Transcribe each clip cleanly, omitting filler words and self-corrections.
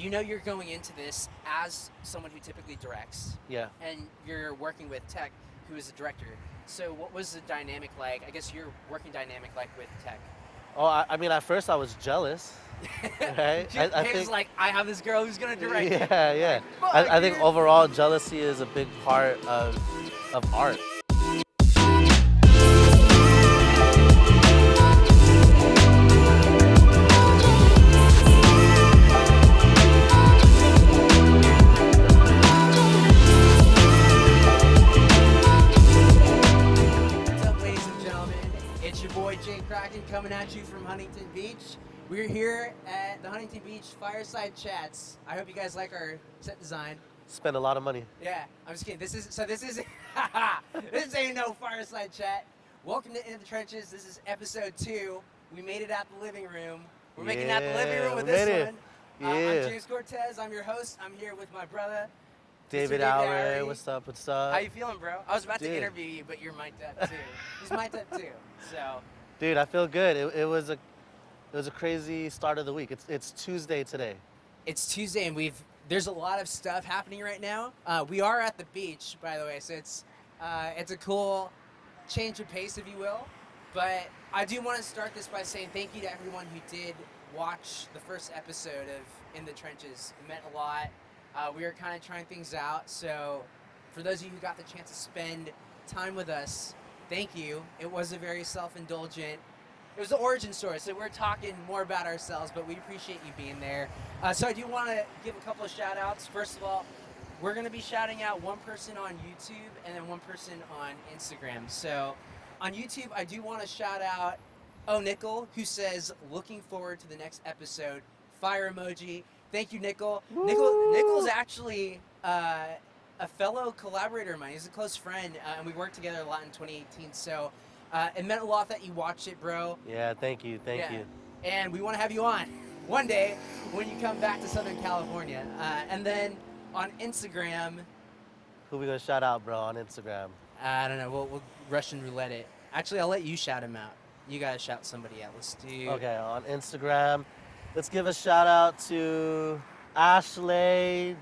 you know you're going into this as someone who typically directs. Yeah. And you're working with Teck, who is a director. So what was the dynamic like? I guess your working dynamic like with Teck. Oh, I mean, at first I was jealous, right? I Dave's think, like, I have this girl who's gonna direct it. yeah, yeah. Like, fuck, I think dude. overall jealousy is a big part of art. What's up, ladies and gentlemen? It's your boy Jay Kraken coming at you from Huntington Beach. We're here at the Huntington Beach Fireside Chats. I hope you guys like our set design. Spend a lot of money. Yeah, I'm just kidding. This is this ain't no fireside chat. Welcome to In the Trenches. This is episode 2. We made it out the living room. We're making it out the living room with we this made it. one. Yeah. I'm James Cortez. I'm your host. I'm here with my brother, David David Aure, Aure. what's up? What's up? How you feeling, bro? I was about to Dude. interview you, but you're mic'd up too. He's mic'd up too. So Dude, I feel good. It was a crazy start of the week. It's Tuesday today. it's Tuesday, and there's a lot of stuff happening right now. We are at the beach, by the way, so it's a cool change of pace, if you will. But I do want to start this by saying thank you to everyone who did watch the first episode of In the Trenches. It meant a lot. We were kind of trying things out, so for those of you who got the chance to spend time with us, thank you. It was a very self-indulgent. It was the origin story, so we're talking more about ourselves, but we appreciate you being there. So I do want to give a couple of shout-outs. First of all, we're going to be shouting out one person on YouTube and then one person on Instagram. So on YouTube, I do want to shout out Nickel, who says, looking forward to the next episode. Fire emoji. Thank you, Nickel. Nickel's actually a fellow collaborator of mine. He's a close friend, and we worked together a lot in 2018. So it meant a lot that you watched it, bro. Yeah, thank you. Thank you. And we want to have you on one day when you come back to Southern California. And then on Instagram, Who we gonna shout out, bro, on Instagram? I don't know. We'll Russian roulette it. Actually, I'll let you shout him out. You gotta shout somebody out. Let's do. Okay, on Instagram, let's give a shout out to Ashley.kq.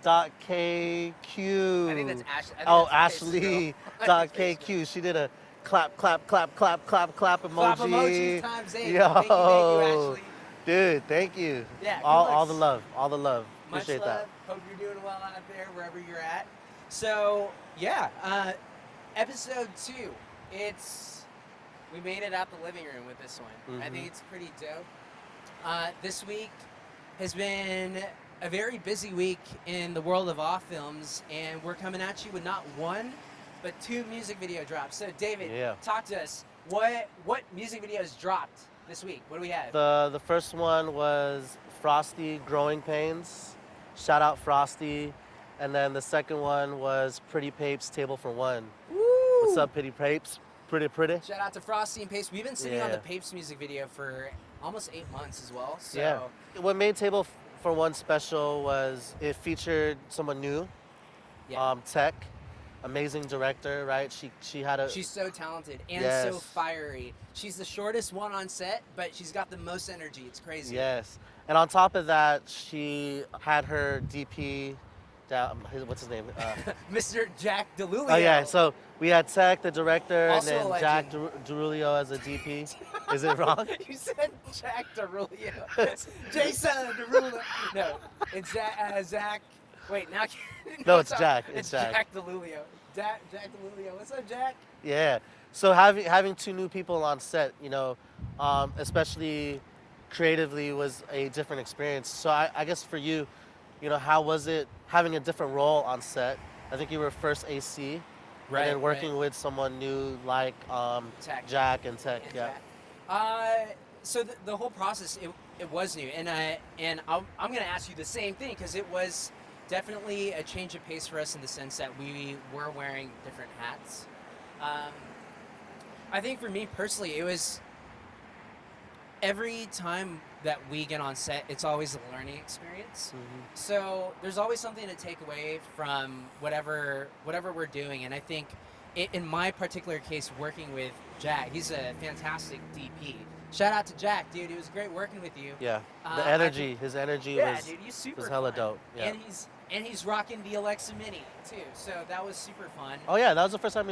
I think that's Ashley. Oh, Ashley.kq. She did a clap emoji. Clap emojis times 8. Yo. Thank you, Ashley. Dude, thank you. Yeah, All good the looks. love. Much Appreciate love. that. Hope you're doing well out there, wherever you're at. So, yeah, episode 2. We made it out the living room with this one. I think it's pretty dope. This week has been a very busy week in the world of awe films, and we're coming at you with not one, but 2 music video drops. So, David, talk to us. What music videos dropped this week? What do we have? The first one was Frosty, Growing Pains. Shout out Frosty. And then the second one was Pretty Pape's Table for One. Woo! What's up, Pretty Papes? Pretty. Shout out to Frosty and Pape. We've been sitting on the Yeah. Pape's music video for almost 8 months as well. So Yeah. What made Table for One special was it featured someone new, yeah. Teck, amazing director, right? She had a She's so talented and Yes. so fiery. She's the shortest one on set, but she's got the most energy. It's crazy. yes, and on top of that, she had her DP. What's his name? Mr. Jack Delulio. Oh yeah, so we had Teck, the director, Also and a then Jack legend. Delulio as a DP. Is it wrong? You said Jack Delulio. Jason Derulo. No, it's Zach. Wait, now. No, it's sorry. Jack. It's It's Jack. Jack Delulio. Jack Delulio. What's up, Jack? Yeah. So having 2 new people on set, especially creatively, was a different experience. So I guess for you, how was it having a different role on set? I think you were first AC, Right. and then working with someone new like Teck. Jack and Teck. And Yeah. Jack. So the whole process, it was new, and I'm going to ask you the same thing because it was definitely a change of pace for us in the sense that we were wearing different hats. I think for me personally, it was every time that we get on set, it's always a learning experience. So there's always something to take away from whatever we're doing, and I think in my particular case, working with Jack, he's a fantastic DP. Shout out to Jack, dude. It was great working with you. Yeah, the I energy, his energy Yeah, was dude, he's super was hella fun. dope. Yeah. And he's rocking the Alexa Mini too, so that was super fun Oh yeah, that was the first time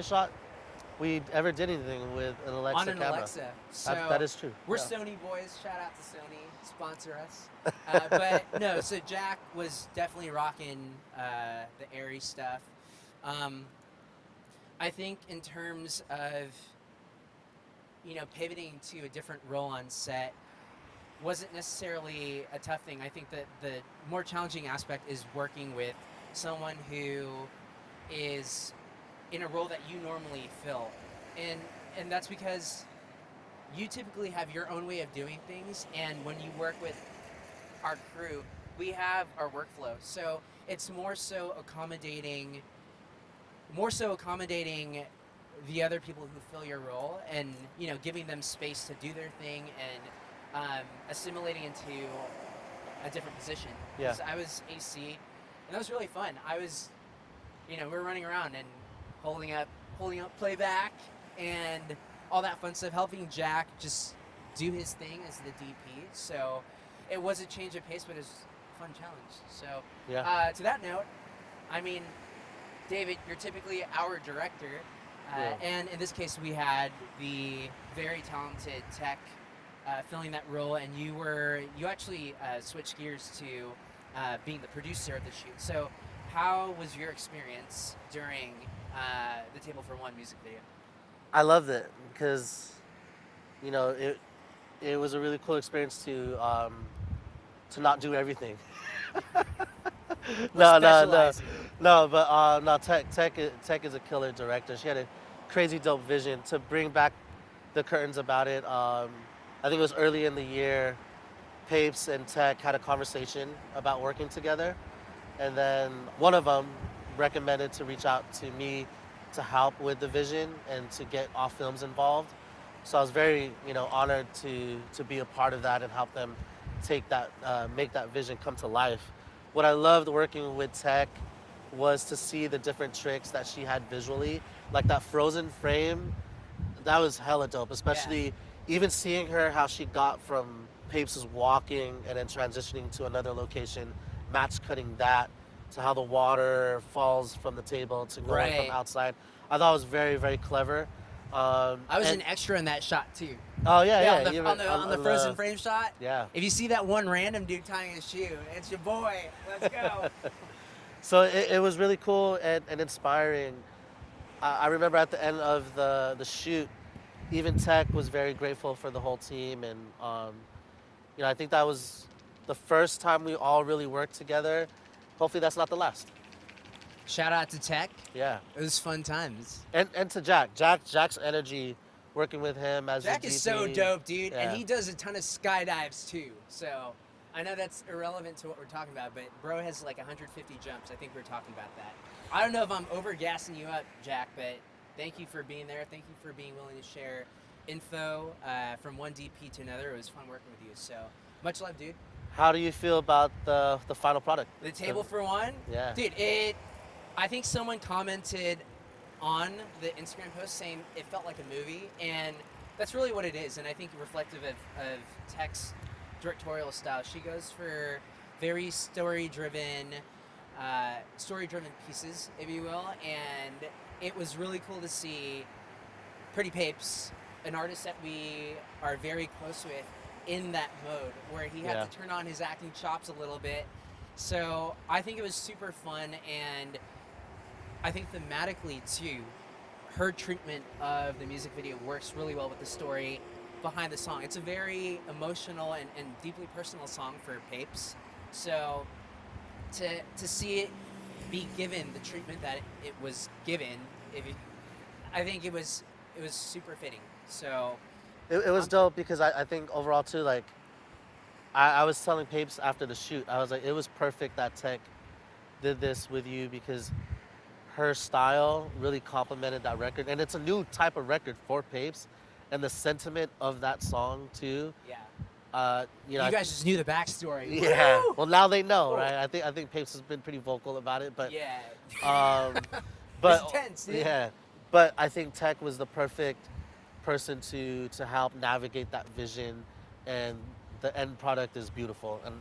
we ever did anything with an on Alexa an camera. Alexa. That So is true. we're Yeah. Sony boys. Shout out to Sony, sponsor us. But no, so Jack was definitely rocking the airy stuff. Um, I think in terms of pivoting to a different role on set wasn't necessarily a tough thing. I think that the more challenging aspect is working with someone who is in a role that you normally fill, and that's because you typically have your own way of doing things, and when you work with our crew, we have our workflow, so it's more so accommodating the other people who fill your role, and giving them space to do their thing, and assimilating into a different position. Yeah. Because I was AC, and that was really fun. We were running around and holding up playback and all that fun stuff, helping Jack just do his thing as the DP. So it was a change of pace, but it was a fun challenge. So Yeah. to that note, I mean, David, you're typically our director. Yeah. And in this case, we had the very talented Teck filling that role, and you actually switched gears to being the producer of the shoot. So how was your experience during the Table for One music video? I loved it because, it was a really cool experience to not do everything. No, no, no, Specializing. no. But no, Tech is a killer director. She had a crazy dope vision to bring back the curtains about it. I think it was early in the year. Papes and Tech had a conversation about working together, and then one of them recommended to reach out to me to help with the vision and to get Off Films involved. So I was very, honored to be a part of that and help them make that vision come to life. What I loved working with Tech was to see the different tricks that she had visually, like that frozen frame. That was hella dope, especially even seeing her how she got from Papes' walking and then transitioning to another location, match cutting that to how the water falls from the table to going Right. from outside. I thought it was very, very clever. I was and- an extra in that shot too. Oh yeah, yeah. on the, you on were- the, on the frozen frame shot. Yeah. If you see that one random dude tying his shoe, it's your boy. Let's go. So it was really cool and inspiring. I remember at the end of the shoot, even Tech was very grateful for the whole team, and I think that was the first time we all really worked together. Hopefully, that's not the last. Shout out to Teck. Yeah, It was fun times. and to Jack's energy, working with him as Jack the is GP. so dope, dude, Yeah. and he does a ton of skydives too. So I know that's irrelevant to what we're talking about, but bro has like 150 jumps. I think we're talking about that. I don't know if I'm over gassing you up, Jack, but thank you for being there. Thank you for being willing to share info from one DP to another. It was fun working with you. So much love, dude. How do you feel about the final product? The Table for One, Yeah. dude. I think someone commented on the Instagram post saying it felt like a movie, and that's really what it is. And I think reflective of Tech's directorial style. She goes for very story-driven pieces, if you will, and it was really cool to see Pretty Papes, an artist that we are very close with, in that mode where he had Yeah. to turn on his acting chops a little bit. So I think it was super fun, and I think thematically too, her treatment of the music video works really well with the story behind the song. It's a very emotional and deeply personal song for Papes. So to see it be given the treatment that it was given, I think it was super fitting. So It was dope because I think overall too, like, I was telling Papes after the shoot, I was like, it was perfect that Tech did this with you because her style really complemented that record. And it's a new type of record for Papes. And the sentiment of that song too. yeah, You you guys just knew the backstory. Yeah. Woo! Well, now they know, Cool. right? I think Papes has been pretty vocal about it, but Yeah. um, but It's intense, dude. yeah. But I think Tech was the perfect person to help navigate that vision, and the end product is beautiful. And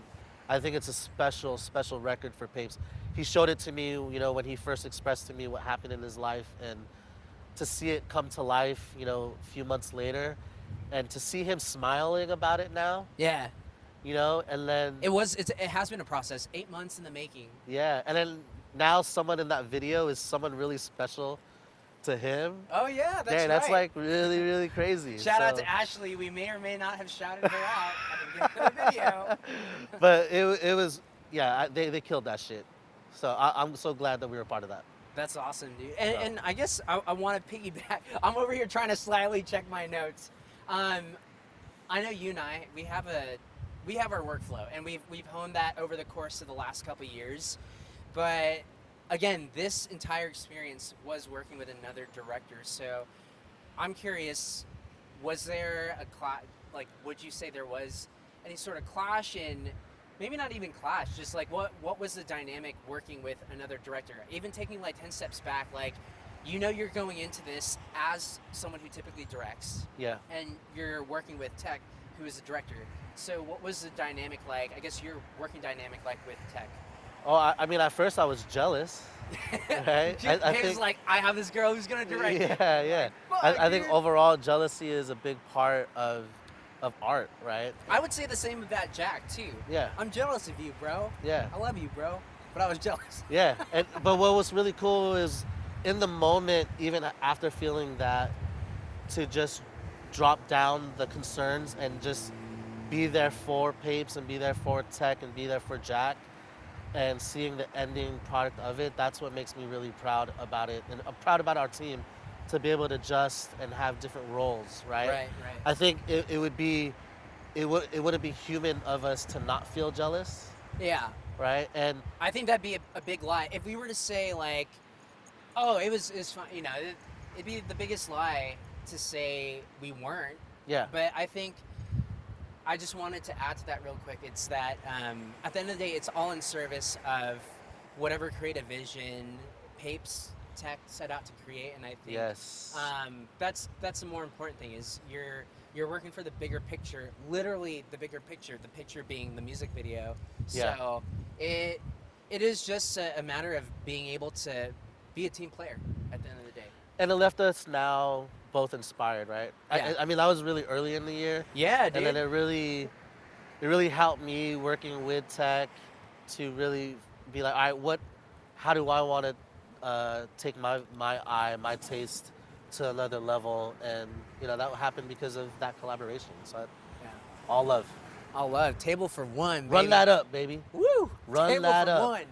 I think it's a special record for Papes. He showed it to me, when he first expressed to me what happened in his life, and to see it come to life, a few months later, and to see him smiling about it now, Yeah. and then It has been a process. 8 months in the making. yeah, and then now someone in that video is someone really special to him. Oh yeah, that's Dang, that's right. like really, really crazy. Shout out So- to Ashley. We may or may not have shouted her out at the beginning of the video. But it was, yeah, they killed that shit. So I'm so glad that we were part of that. That's awesome, dude. And I guess I want to piggyback. I'm over here trying to slyly check my notes. I know you and I, we have our workflow, and we've honed that over the course of the last couple of years. But again, this entire experience was working with another director. So I'm curious, was there a clash? Like, would you say there was any sort of clash in? Maybe not even clash, just like what was the dynamic working with another director? Even taking like 10 steps back, like, you're going into this as someone who typically directs. Yeah. And you're working with Teck, who is the director. So what was the dynamic like? I guess your working dynamic like with Teck. Oh, I mean, at first I was jealous, right? I He was think, like, I have this girl who's gonna direct it. yeah, yeah. Like, I think dude. overall jealousy is a big part of art, right? I would say the same about Jack too. Yeah. I'm jealous of you, bro. Yeah. I love you, bro. But I was jealous. Yeah, but what was really cool is in the moment, even after feeling that, to just drop down the concerns and just be there for Papes and be there for Teck and be there for Jack, and seeing the ending product of it, that's what makes me really proud about it. And I'm proud about our team to be able to adjust and have different roles, right? Right. I think it wouldn't be human of us to not feel jealous, Yeah. right? And I think that'd be a big lie. If we were to say like, oh, it was fun, it'd be the biggest lie to say we weren't. yeah, But I think I just wanted to add to that real quick. It's that at the end of the day, it's all in service of whatever creative vision Papes Teck set out to create, and I think yes, that's the more important thing is you're working for the bigger picture, literally the bigger picture. The picture being the music video. Yeah. So it is just a matter of being able to be a team player at the end of the day. and it left us now both inspired, right? Yeah. I mean, that was really early in the year, Yeah, dude. and then it really helped me working with Teck to really be like, all right, how do I want to take my taste to another level, and that happened because of that collaboration. So Yeah. all love. I'll love table for one. Run baby. that up, baby. Woo! Run Table that for up. one.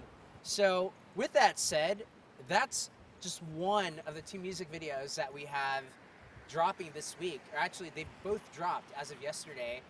So, with that said, that's just one of the 2 music videos that we have dropping this week. Or actually, they both dropped as of yesterday.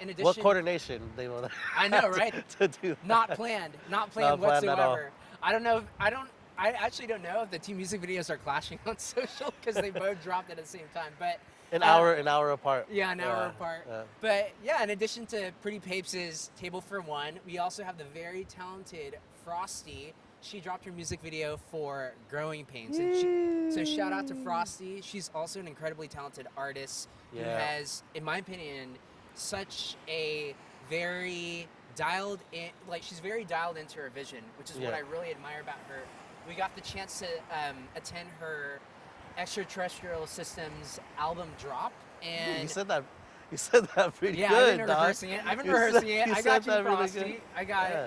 In addition, What coordination they want I know, right? to do that. Not planned Not planned at all. whatsoever. I don't know. I actually don't know if the 2 music videos are clashing on social because they both dropped at the same time. But An hour apart. yeah, an hour apart. Yeah. But yeah, in addition to Pretty Papes' Table for One, we also have the very talented Frosty. She dropped her music video for Growing Pains. And so shout out to Frosty. She's also an incredibly talented artist who Yeah. has, in my opinion, such a very dialed in, like she's very dialed into her vision, which is what Yeah. I really admire about her. We got the chance to attend her Extraterrestrial Systems album drop, and You said that pretty yeah, good, I've been dog. rehearsing it. I've been You rehearsing said- it. you I said got you, that really Frosty. good. I got Yeah.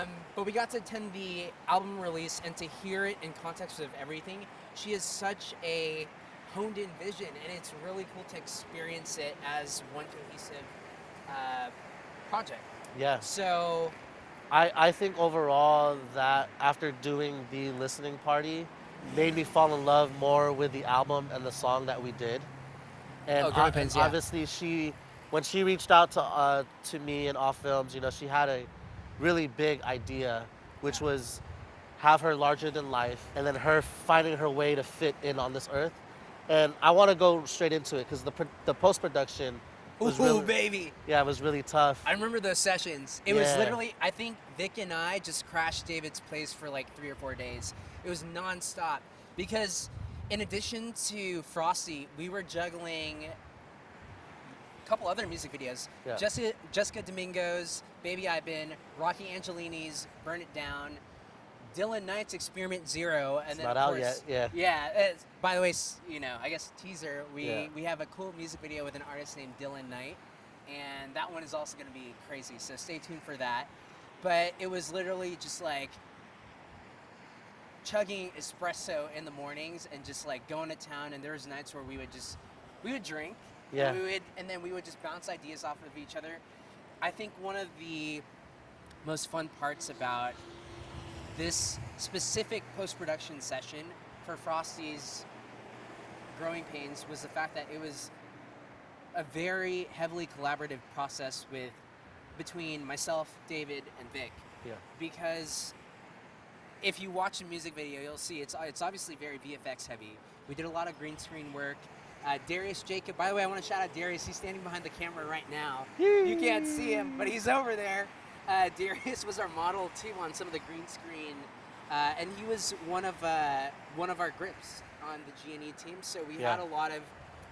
it. But we got to attend the album release, and to hear it in context of everything, she has such a honed-in vision, and it's really cool to experience it as one cohesive project. Yeah. So I think overall that after doing the listening party made me fall in love more with the album and the song that we did. And, Oh, Growing Pains, yeah. obviously when she reached out to me and Off Films, she had a really big idea, which was have her larger than life, and then her finding her way to fit in on this earth. And I want to go straight into it because the post production was ooh, really, baby. yeah, it was really tough. I remember those sessions. It was Yeah. literally, I think Vic and I just crashed David's place for like 3 or 4 days. It was nonstop because in addition to Frosty, we were juggling a couple other music videos. Yeah. Jessica Domingo's Baby I've Been, Rocky Angelini's Burn It Down, Dylan Knight's Experiment Zero, and It's then not of out course, yet. yeah. By the way, I guess teaser. Yeah. We have a cool music video with an artist named Dylan Knight, and that one is also going to be crazy. So stay tuned for that. But it was literally just like chugging espresso in the mornings and just like going to town. And there was nights where we would drink, Yeah. and then we would just bounce ideas off of each other. I think one of the most fun parts about this specific post-production session for Frosty's Growing Pains was the fact that it was a very heavily collaborative process between myself, David, and Vic. Yeah. Because if you watch a music video, you'll see it's obviously very VFX heavy. We did a lot of green screen work. Darius Jacob, by the way, I want to shout out Darius. He's standing behind the camera right now. You can't see him, but he's over there. Darius was our model too on some of the green screen, and he was one of our grips on the G&E team. So we had a lot of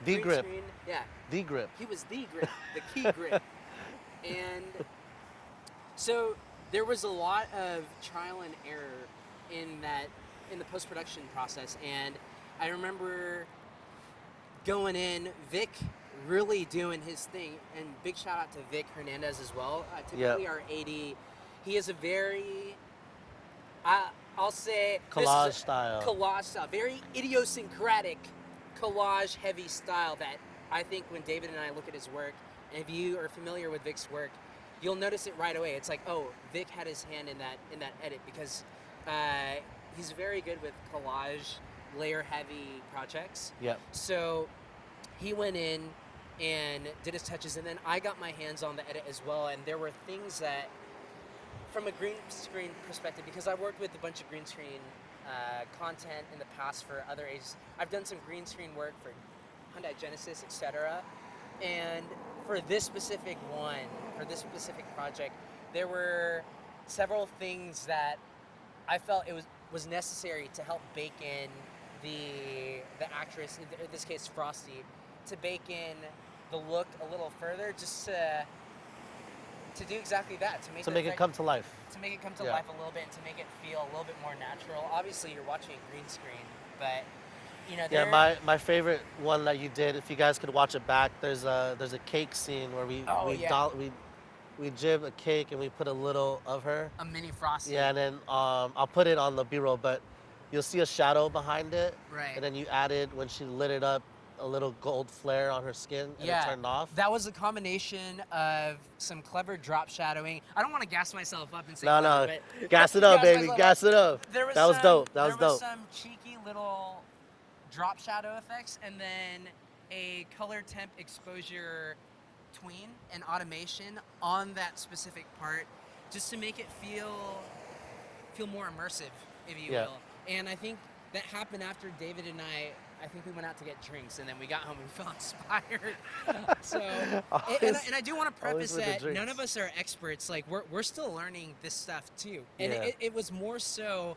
The green grip. screen. Yeah, The grip. he was the grip, the key grip, and so there was a lot of trial and error in the post-production process. And I remember going in, Vic really doing his thing, and big shout out to Vic Hernandez as well. Typically our AD, he is a very, I'll say Collage style. collage style, very idiosyncratic collage heavy style that I think when David and I look at his work, and if you are familiar with Vic's work, you'll notice it right away. It's like, oh, Vic had his hand in that edit, because he's very good with collage, layer heavy projects. Yep. So he went in and did his touches, and then I got my hands on the edit as well. And there were things that, from a green screen perspective, because I worked with a bunch of green screen content in the past for other ages. I've done some green screen work for Hyundai Genesis, etc. And for this specific project, there were several things that I felt it was necessary to help bake in the actress, in this case Frosty, to bake in the look a little further, just to do exactly that, to make it come to life. To make it come to life a little bit, and to make it feel a little bit more natural. Obviously, you're watching a green screen, but Yeah, my favorite one that you did, if you guys could watch it back, there's a cake scene where we jib a cake and we put a little of her. A mini Frosty. Yeah, and then I'll put it on the B-roll, but you'll see a shadow behind it. Right. And then you added, when she lit it up, a little gold flare on her skin, and it turned off. That was a combination of some clever drop shadowing. I don't want to gas myself up and say No, but gas it up, baby, gas it up. That was dope. That was There dope. was some cheeky little drop shadow effects, and then a color temp exposure tween and automation on that specific part, just to make it feel more immersive, if you will. And I think that happened after David and I think we went out to get drinks, and then we got home and we felt inspired. So, and I do want to preface that none of us are experts. Like, we're still learning this stuff too. And it was more so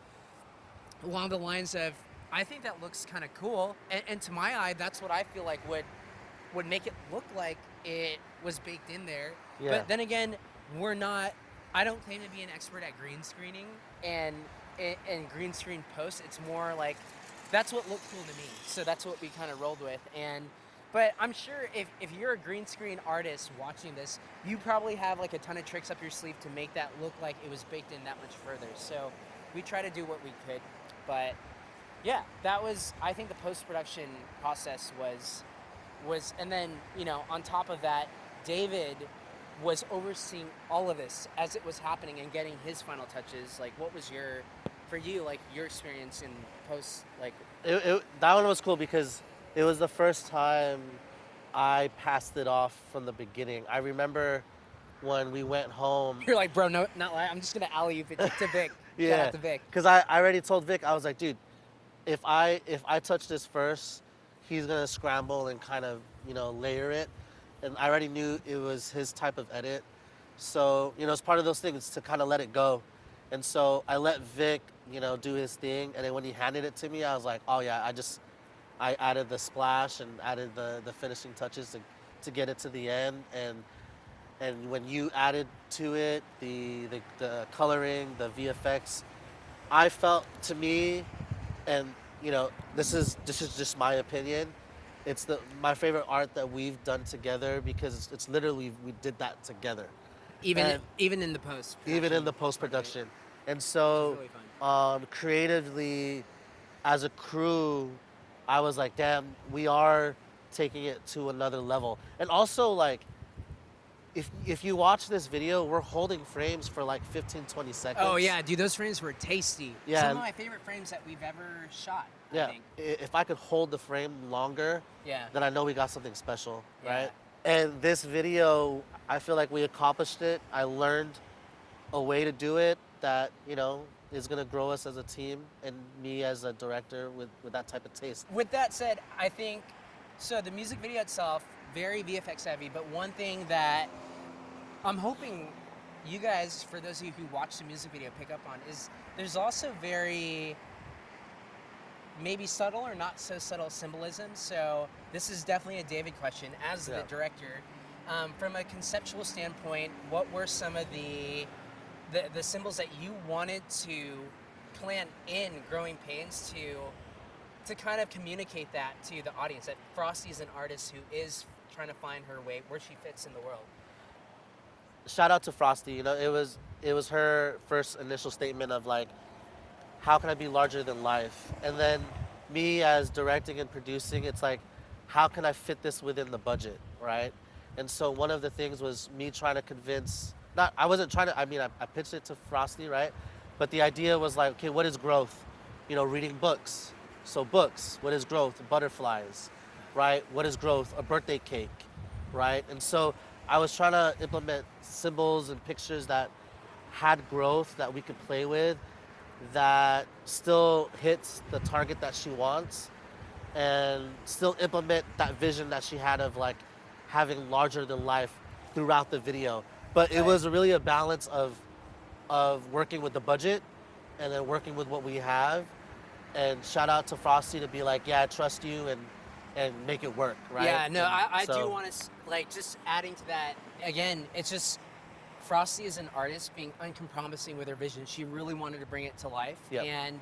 along the lines of, I think that looks kind of cool. And to my eye, that's what I feel like would make it look like it was baked in there. Yeah. But then again, I don't claim to be an expert at green screening and green screen post. It's more like, that's what looked cool to me. So that's what we kind of rolled with. But I'm sure if you're a green screen artist watching this, you probably have like a ton of tricks up your sleeve to make that look like it was baked in that much further. So we try to do what we could. But yeah, that was, I think the post-production process was, and then, on top of that, David was overseeing all of this as it was happening and getting his final touches. Like, what was your experience in post? Like, that one was cool because it was the first time I passed it off from the beginning. I remember when we went home. You're like, bro, no, not lie. I'm just gonna alley it to Vic. Shout out to Vic. Because I already told Vic, I was like, dude, if I touch this first, he's gonna scramble and kind of layer it, and I already knew it was his type of edit. So it's part of those things to kind of let it go. And so I let Vic, do his thing. And then when he handed it to me, I was like, oh yeah, I added the splash and added the finishing touches to get it to the end. And when you added to it the coloring, the VFX, I felt, to me, and this is just my opinion. It's my favorite art that we've done together, because it's literally we did that together, and Even in the post. even in the post production. And Which is so, really fun. creatively, as a crew, I was like, damn, we are taking it to another level. And also, like, if you watch this video, we're holding frames for like 15, 20 seconds. Oh yeah, dude, those frames were tasty. Yeah. Some of my favorite frames that we've ever shot. Yeah. I think. If I could hold the frame longer, Yeah. then I know we got something special, Yeah. right? And this video, I feel like we accomplished it. I learned a way to do it that, is going to grow us as a team, and me as a director with that type of taste. With that said, I think so. The music video itself, very VFX heavy, but one thing that I'm hoping you guys, for those of you who watch the music video, pick up on is there's also very maybe subtle or not so subtle symbolism. So this is definitely a David question as the director. From a conceptual standpoint, what were some of the symbols that you wanted to plant in Growing Pains to kind of communicate that to the audience, that Frosty is an artist who is trying to find her way, where she fits in the world? Shout out to Frosty. It was her first initial statement of like, how can I be larger than life? And then me as directing and producing, it's like, how can I fit this within the budget, right? And so one of the things was me trying to convince, I wasn't trying to, I pitched it to Frosty, right? But the idea was like, okay, what is growth? Reading books. So books, what is growth? Butterflies, right? What is growth? A birthday cake, right? And so I was trying to implement symbols and pictures that had growth that we could play with, that still hits the target that she wants, and still implement that vision that she had of like having larger than life throughout the video. But it was really a balance of working with the budget and then working with what we have. And shout out to Frosty to be like, yeah, I trust you, and make it work, right? Yeah, no, I so, do want to, like, just adding to that, again, it's just, Frosty is an artist being uncompromising with her vision. She really wanted to bring it to life. Yep. And,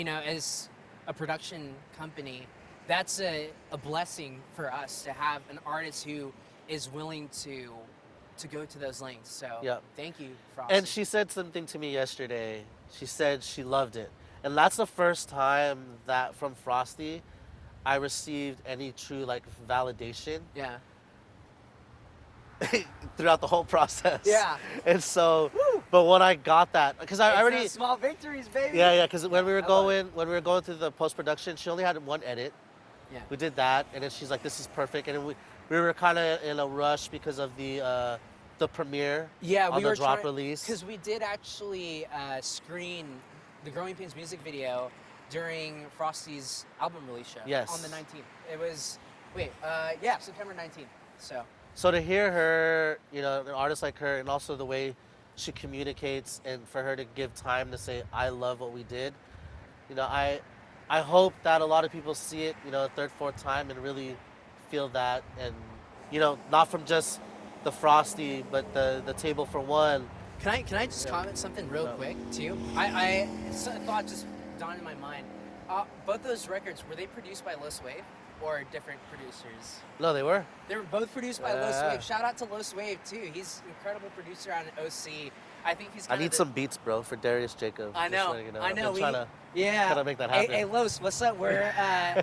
as a production company, that's a blessing for us to have an artist who is willing to go to those lengths. So thank you, Frosty. And she said something to me yesterday. She said she loved it. And that's the first time that from Frosty I received any true like validation. Yeah. Throughout the whole process. Yeah. And so, but when I got that, because I already those small victories, baby. Yeah, because when we were going through the post production, she only had one edit. Yeah. We did that, and then she's like, "This is perfect." And then we were kind of in a rush because of the premiere. Yeah, on we the were drop release. because we did actually screen the Growing Pains music video during Frosty's album release show. Yes. On the 19th. It was September 19th. So to hear her, an artist like her, and also the way she communicates, and for her to give time to say, "I love what we did," I hope that a lot of people see it, a third, fourth time, and really feel that, and not from just the Frosty, but the table for one. Can I just comment something real quick too? I thought just dawned in my mind. Both those records, were they produced by Los Wave or different producers? No, they were. They were both produced by Los Wave. Shout out to Los Wave too. He's an incredible producer on OC. I think he's. I need some beats, bro, for Darius Jacob. I know. I know. I'm trying to make that happen. Hey, Los, what's up?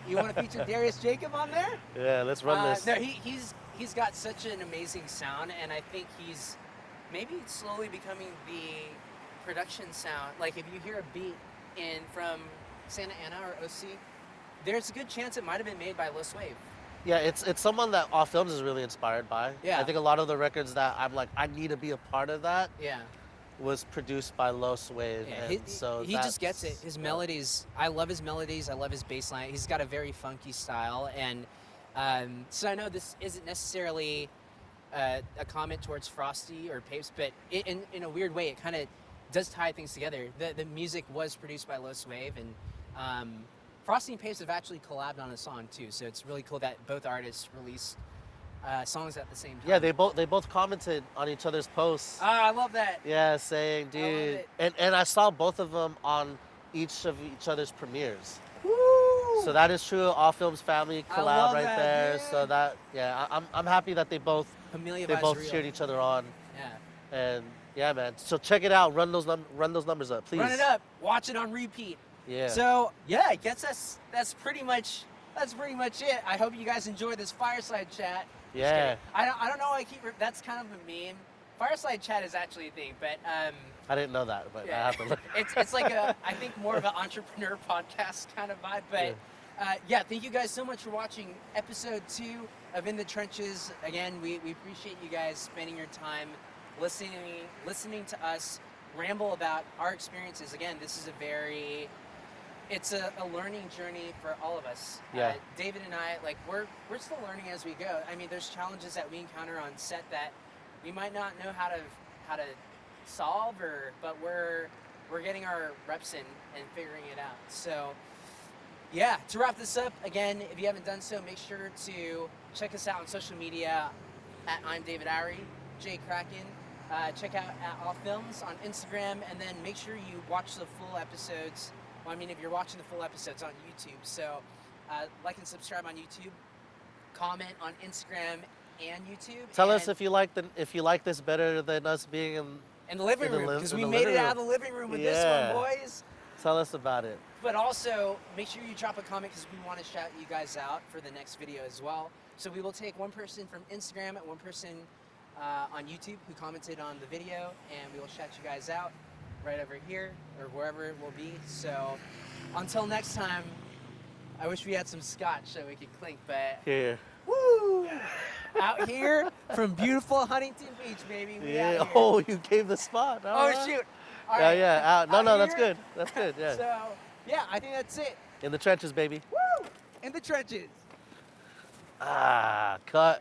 You want to feature Darius Jacob on there? Yeah, let's run this. No, he's got such an amazing sound, and I think he's maybe slowly becoming the production sound. Like if you hear a beat from Santa Ana or OC, there's a good chance it might have been made by Los Wave. Yeah, it's someone that Off Films is really inspired by. Yeah. I think a lot of the records that I'm like, I need to be a part of that. Yeah. Was produced by Los Wave. Yeah, and he just gets it. His melodies, I love his melodies. I love his bass line. He's got a very funky style. And so I know this isn't necessarily a comment towards Frosty or Papes, but in a weird way, it kind of does tie things together. The music was produced by Los Wave, and Frosty and Pace have actually collabed on a song too, so it's really cool that both artists released songs at the same time. Yeah, they both commented on each other's posts. Ah, I love that. Yeah, saying, I love dude, it. and I saw both of them on each of each other's premieres. Woo! So that is true. All Films family I collab love right that, there. dude. So that, yeah, I'm happy that they both Familia they vibes both real. cheered each other on. Yeah. And yeah, man. So check it out. Run those numbers up, please. Run it up. Watch it on repeat. Yeah. So yeah, I guess that's pretty much it. I hope you guys enjoyed this fireside chat. Just Yeah. kidding. I don't know. That's kind of a meme. Fireside chat is actually a thing, but I didn't know that, but I yeah. have to look. it's like I think more of an entrepreneur podcast kind of vibe. But yeah, thank you guys so much for watching episode 2 of In the Trenches. Again, we appreciate you guys spending your time listening to us ramble about our experiences. Again, this is it's a learning journey for all of us. Yeah. David and I, like we're still learning as we go. I mean, there's challenges that we encounter on set that we might not know how to solve, but we're getting our reps in and figuring it out. So yeah, to wrap this up, again, if you haven't done so, make sure to check us out on social media at I'm David Aure, Jay Kraken. Check out at All Films on Instagram, and then make sure you watch the full episodes. Well, I mean, if you're watching the full episodes on YouTube, so like and subscribe on YouTube, comment on Instagram and YouTube. Tell us if you like this better than us being in the living room, because we made it out of the living room with this one, boys. Tell us about it. But also, make sure you drop a comment because we want to shout you guys out for the next video as well. So we will take one person from Instagram and one person on YouTube who commented on the video, and we will shout you guys out right over here or wherever it will be. So until next time, I wish we had some scotch so we could clink, but Here. woo! Out here from beautiful Huntington Beach, baby. We out here. Oh, you gave the spot. All right. Shoot. All Yeah, right. yeah. Out. No, that's here. good. That's good. Yeah. So yeah, I think that's it. In the trenches, baby. Woo! In the trenches. Ah, cut.